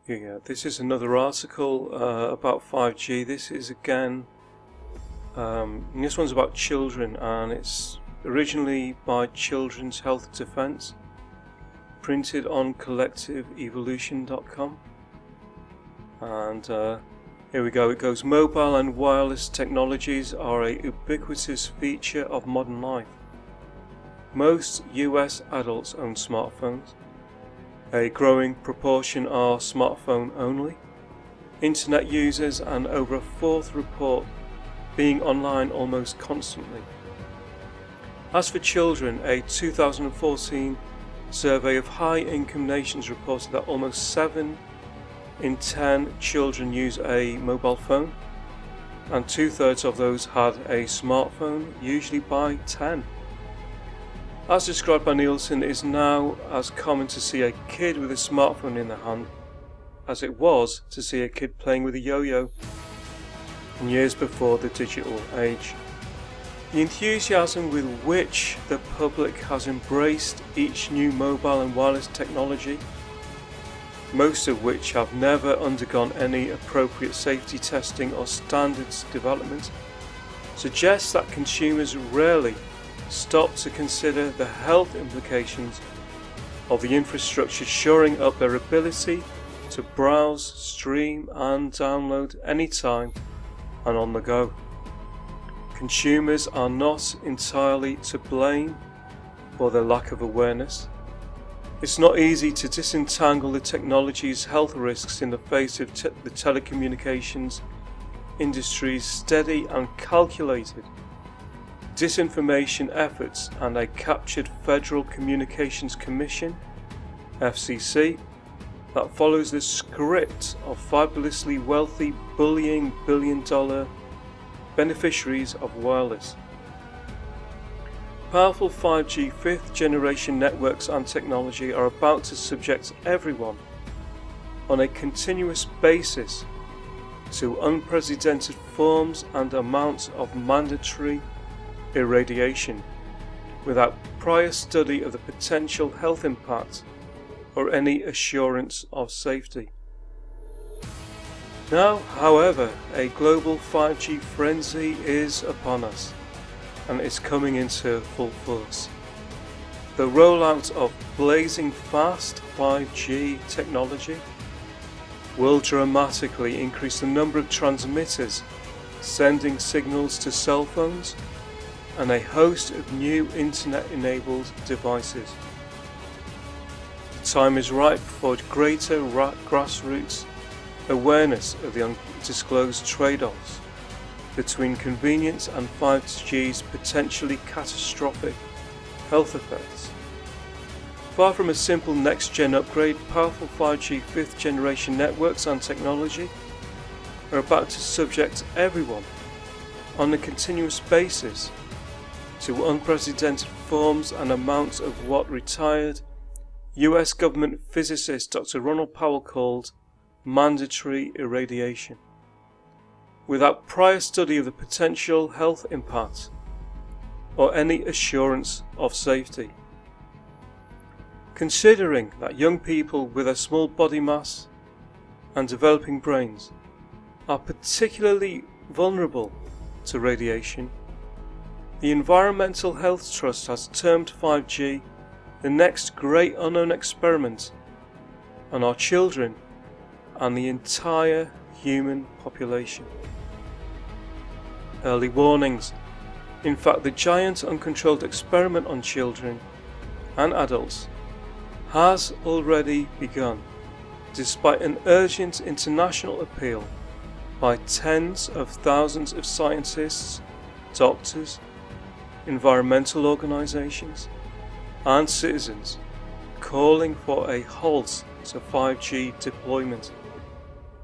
Yeah, this is another article about 5G. This is again, this one's about children, and it's originally by Children's Health Defense, printed on collectiveevolution.com. And here we go. It goes, mobile and wireless technologies are a ubiquitous feature of modern life. Most US adults own smartphones. A growing proportion are smartphone only. Internet users, and over a fourth report being online almost constantly. As for children, a 2014 survey of high-income nations reported that almost 7 in 10 children use a mobile phone, and 2/3 of those had a smartphone, usually by 10. As described by Nielsen, it is now as common to see a kid with a smartphone in their hand as it was to see a kid playing with a yo-yo in years before the digital age. The enthusiasm with which the public has embraced each new mobile and wireless technology, most of which have never undergone any appropriate safety testing or standards development, suggests that consumers rarely stop to consider the health implications of the infrastructure shoring up their ability to browse, stream and download anytime and on the go. Consumers are not entirely to blame for their lack of awareness. It's not easy to disentangle the technology's health risks in the face of the telecommunications industry's steady and calculated disinformation efforts and a captured Federal Communications Commission, FCC, that follows the script of fabulously wealthy bullying billion-dollar beneficiaries of wireless. Powerful 5G 5th generation networks and technology are about to subject everyone on a continuous basis to unprecedented forms and amounts of mandatory irradiation without prior study of the potential health impact or any assurance of safety. Now, however, a global 5G frenzy is upon us and is coming into full force. The rollout of blazing fast 5G technology will dramatically increase the number of transmitters sending signals to cell phones and a host of new internet-enabled devices. The time is ripe for greater grassroots awareness of the undisclosed trade-offs between convenience and 5G's potentially catastrophic health effects. Far from a simple next-gen upgrade, powerful 5G 5th generation networks and technology are about to subject everyone on a continuous basis to unprecedented forms and amounts of what retired US government physicist Dr. Ronald Powell called mandatory irradiation, without prior study of the potential health impact or any assurance of safety. Considering that young people with a small body mass and developing brains are particularly vulnerable to radiation, the Environmental Health Trust has termed 5G the next great unknown experiment on our children and the entire human population. Early warnings. In fact, the giant uncontrolled experiment on children and adults has already begun, despite an urgent international appeal by tens of thousands of scientists, doctors, environmental organizations, and citizens calling for a halt to 5G deployment.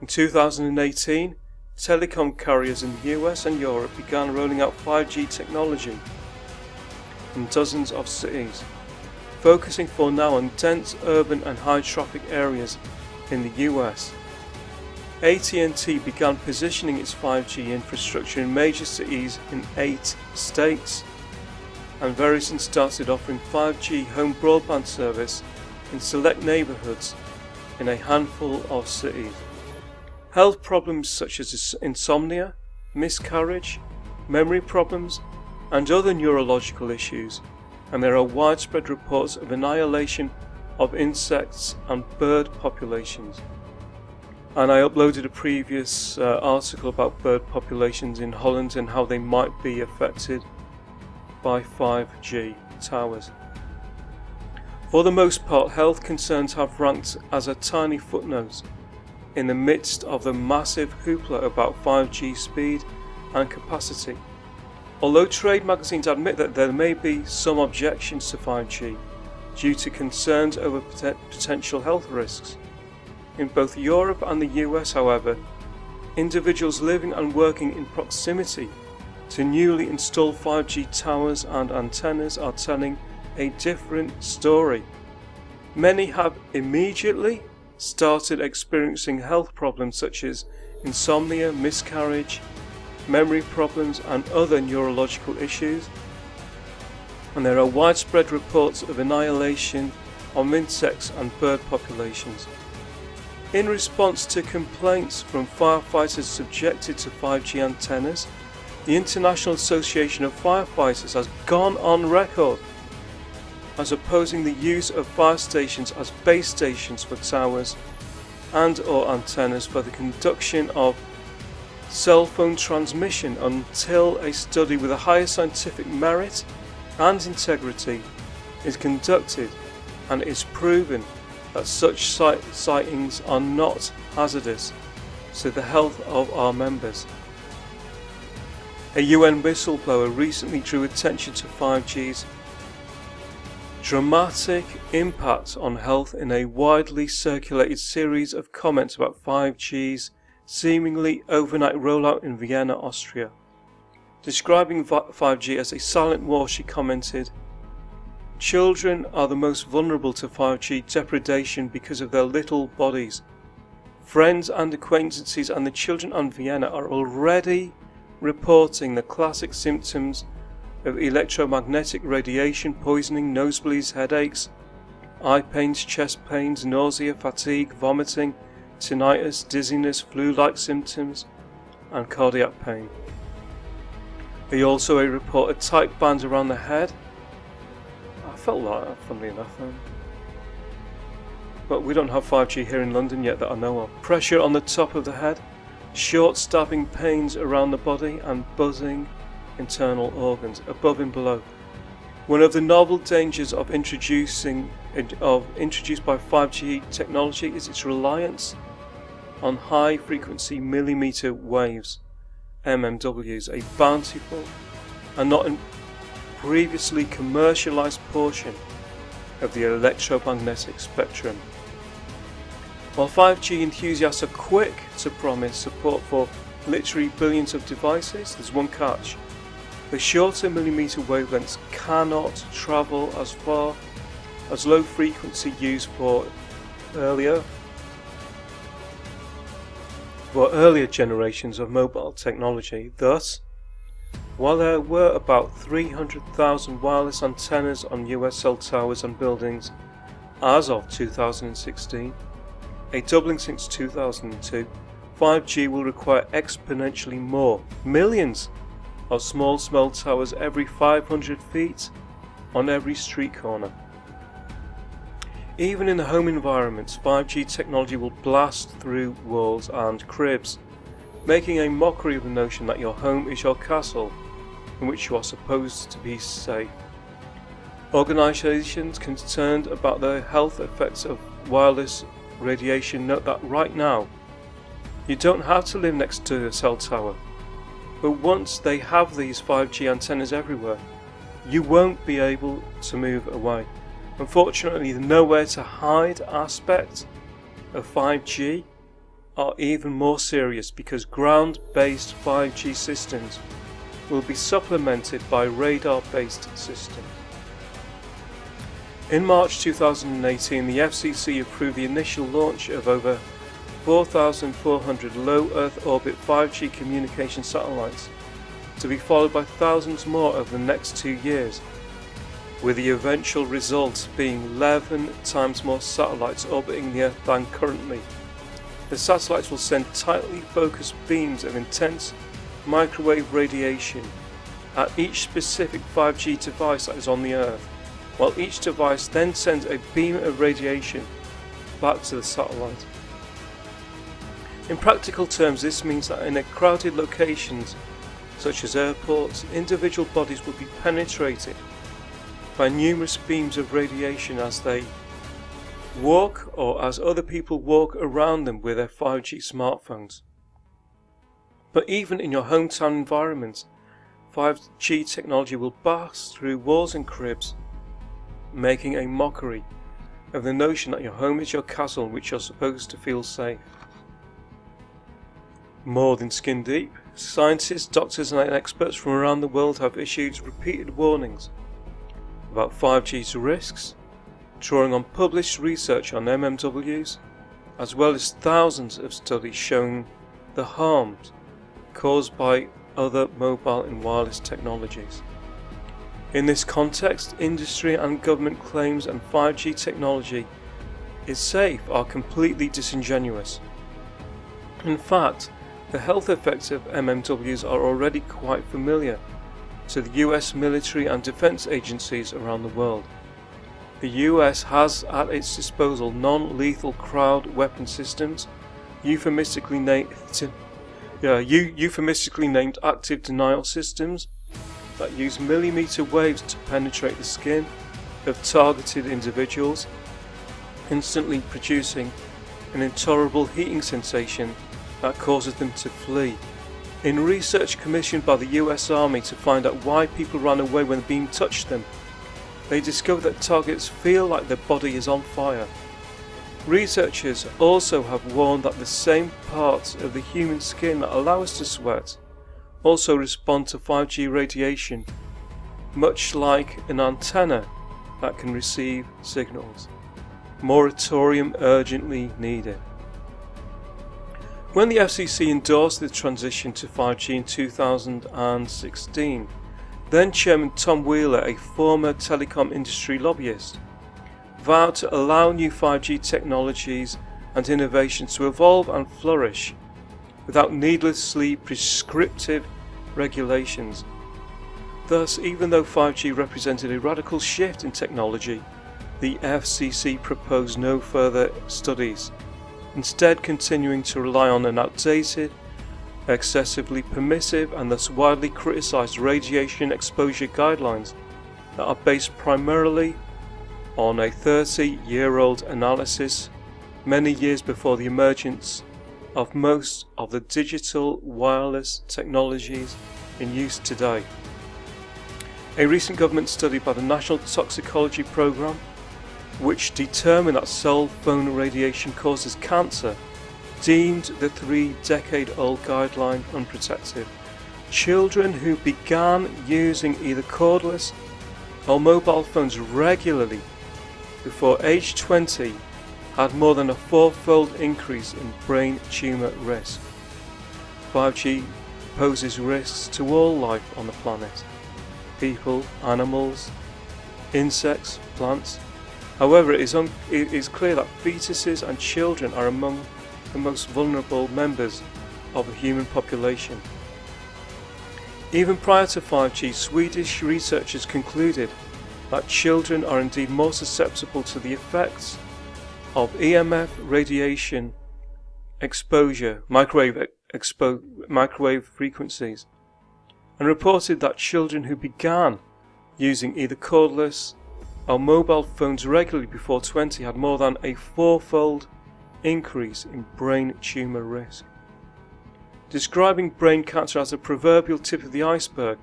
In 2018, telecom carriers in the US and Europe began rolling out 5G technology in dozens of cities, focusing for now on dense urban and high traffic areas in the US. AT&T began positioning its 5G infrastructure in major cities in 8 states, and Verizon started offering 5G home broadband service in select neighborhoods in a handful of cities. Health problems such as insomnia, miscarriage, memory problems, and other neurological issues, and there are widespread reports of annihilation of insects and bird populations. And I uploaded a previous article about bird populations in Holland and how they might be affected by 5G towers. For the most part, health concerns have ranked as a tiny footnote in the midst of the massive hoopla about 5G speed and capacity. Although trade magazines admit that there may be some objections to 5G due to concerns over potential health risks. In both Europe and the US, however, individuals living and working in proximity to newly installed 5G towers and antennas are telling a different story. Many have immediately started experiencing health problems such as insomnia, miscarriage, memory problems, and other neurological issues. And there are widespread reports of annihilation of insects and bird populations. In response to complaints from firefighters subjected to 5G antennas, the International Association of Firefighters has gone on record as opposing the use of fire stations as base stations for towers and/or antennas for the conduction of cell phone transmission until a study with a higher scientific merit and integrity is conducted and it is proven that such sightings are not hazardous to the health of our members. A UN whistleblower recently drew attention to 5G's dramatic impact on health in a widely circulated series of comments about 5G's seemingly overnight rollout in Vienna, Austria. Describing 5G as a silent war, she commented, "Children are the most vulnerable to 5G depredation because of their little bodies. Friends and acquaintances and the children in Vienna are already reporting the classic symptoms of electromagnetic radiation poisoning, nosebleeds, headaches, eye pains, chest pains, nausea, fatigue, vomiting, tinnitus, dizziness, flu-like symptoms, and cardiac pain. They also report a tight band around the head." I felt like that, funnily enough. But we don't have 5G here in London yet that I know of. Pressure on the top of the head, short stabbing pains around the body, and buzzing internal organs above and below. One of the novel dangers of introduced by 5G technology is its reliance on high frequency millimeter waves, mmWs, a bountiful and not previously commercialized portion of the electromagnetic spectrum. While 5G enthusiasts are quick to promise support for literally billions of devices, there's one catch. The shorter millimeter wavelengths cannot travel as far as low frequency used for earlier generations of mobile technology. Thus, while there were about 300,000 wireless antennas on US cell towers and buildings as of 2016, a doubling since 2002, 5G will require exponentially more, millions of small cell towers every 500 feet on every street corner. Even in the home environments, 5G technology will blast through walls and cribs, making a mockery of the notion that your home is your castle, in which you are supposed to be safe. Organisations concerned about the health effects of wireless radiation note that right now, you don't have to live next to a cell tower, but once they have these 5G antennas everywhere, you won't be able to move away. Unfortunately, the nowhere to hide aspect of 5G are even more serious because ground-based 5G systems will be supplemented by radar-based systems. In March 2018, the FCC approved the initial launch of over 4,400 low Earth orbit 5G communication satellites, to be followed by thousands more over the next 2 years. with the eventual result being 11 times more satellites orbiting the Earth than currently. The satellites will send tightly focused beams of intense microwave radiation at each specific 5G device that is on the Earth, while each device then sends a beam of radiation back to the satellite. In practical terms, this means that in crowded locations such as airports, individual bodies will be penetrated by numerous beams of radiation as they walk or as other people walk around them with their 5G smartphones. But even in your hometown environment, 5G technology will burst through walls and cribs, making a mockery of the notion that your home is your castle in which you're supposed to feel safe. More than skin deep, scientists, doctors and experts from around the world have issued repeated warnings about 5G's risks, drawing on published research on MMWs, as well as thousands of studies showing the harms caused by other mobile and wireless technologies. In this context, industry and government claims and 5G technology is safe are completely disingenuous. In fact, the health effects of MMWs are already quite familiar to the US military and defense agencies around the world. The US has at its disposal non-lethal crowd weapon systems, euphemistically named active denial systems, that use millimeter waves to penetrate the skin of targeted individuals, instantly producing an intolerable heating sensation that causes them to flee. In research commissioned by the US Army to find out why people ran away when the beam touched them, they discovered that targets feel like their body is on fire. Researchers also have warned that the same parts of the human skin that allow us to sweat also respond to 5G radiation, much like an antenna that can receive signals. Moratorium urgently needed. When the FCC endorsed the transition to 5G in 2016, then Chairman Tom Wheeler, a former telecom industry lobbyist, vowed to allow new 5G technologies and innovations to evolve and flourish without needlessly prescriptive regulations. Thus, even though 5G represented a radical shift in technology, the FCC proposed no further studies, instead continuing to rely on an outdated, excessively permissive and thus widely criticised radiation exposure guidelines that are based primarily on a 30-year-old analysis many years before the emergence of most of the digital wireless technologies in use today. A recent government study by the National Toxicology Programme, which determined that cell phone radiation causes cancer, deemed the 3-decade-old guideline unprotected. Children who began using either cordless or mobile phones regularly before age 20 had more than a 4-fold increase in brain tumour risk. 5G poses risks to all life on the planet: people, animals, insects, plants. However, it is clear that fetuses and children are among the most vulnerable members of the human population. Even prior to 5G, Swedish researchers concluded that children are indeed more susceptible to the effects of EMF radiation exposure, microwave frequencies, and reported that children who began using either cordless or mobile phones regularly before 20 had more than a 4-fold increase in brain tumour risk. Describing brain cancer as a proverbial tip of the iceberg,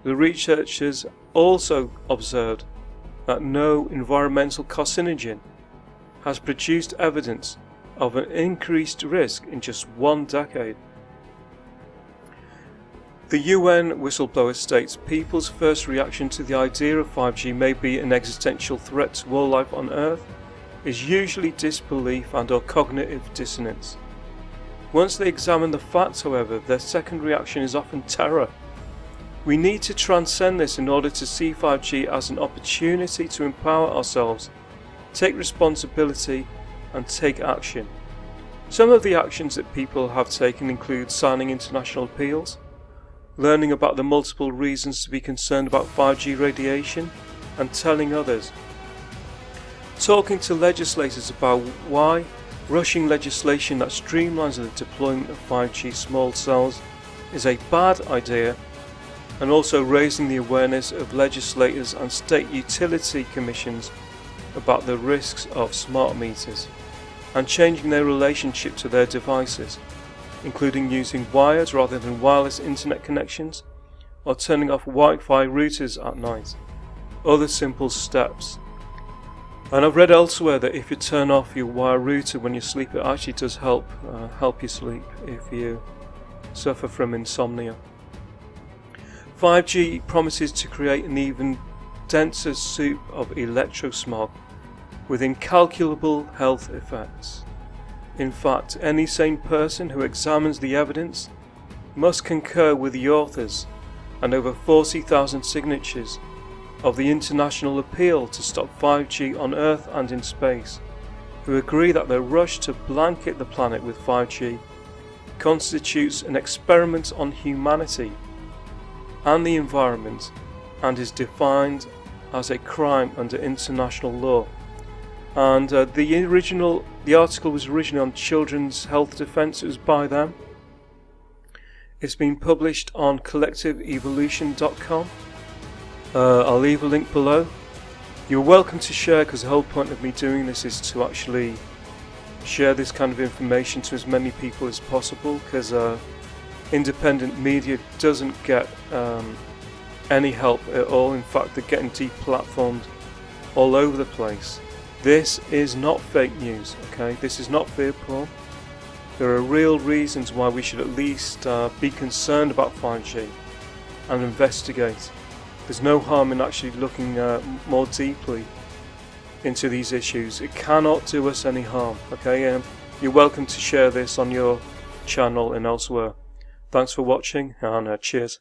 the researchers also observed that no environmental carcinogen has produced evidence of an increased risk in just 1 decade. The UN whistleblower states people's first reaction to the idea of 5G may be an existential threat to all life on Earth is usually disbelief and or cognitive dissonance. Once they examine the facts, however, their second reaction is often terror. We need to transcend this in order to see 5G as an opportunity to empower ourselves, take responsibility and take action. Some of the actions that people have taken include signing international appeals, learning about the multiple reasons to be concerned about 5G radiation and telling others, talking to legislators about why rushing legislation that streamlines the deployment of 5G small cells is a bad idea, and also raising the awareness of legislators and state utility commissions about the risks of smart meters and changing their relationship to their devices, including using wired rather than wireless internet connections or turning off Wi-Fi routers at night. Other simple steps. And I've read elsewhere that if you turn off your wire router when you sleep, it actually does help you sleep if you suffer from insomnia. 5G promises to create an even denser soup of electrosmog with incalculable health effects. In fact, any sane person who examines the evidence must concur with the authors and over 40,000 signatures of the International Appeal to Stop 5G on Earth and in Space, who agree that the rush to blanket the planet with 5G constitutes an experiment on humanity and the environment and is defined as a crime under international law. And the article was originally on Children's Health Defence. It was by them. It's been published on collectiveevolution.com. I'll leave a link below. You're welcome to share, because the whole point of me doing this is to actually share this kind of information to as many people as possible, because independent media doesn't get any help at all. In fact, they're getting deplatformed all over the place. This is not fake news, okay? This is not fear porn. There are real reasons why we should at least be concerned about 5G and investigate. There's no harm in actually looking more deeply into these issues. It cannot do us any harm, okay? You're welcome to share this on your channel and elsewhere. Thanks for watching, and cheers.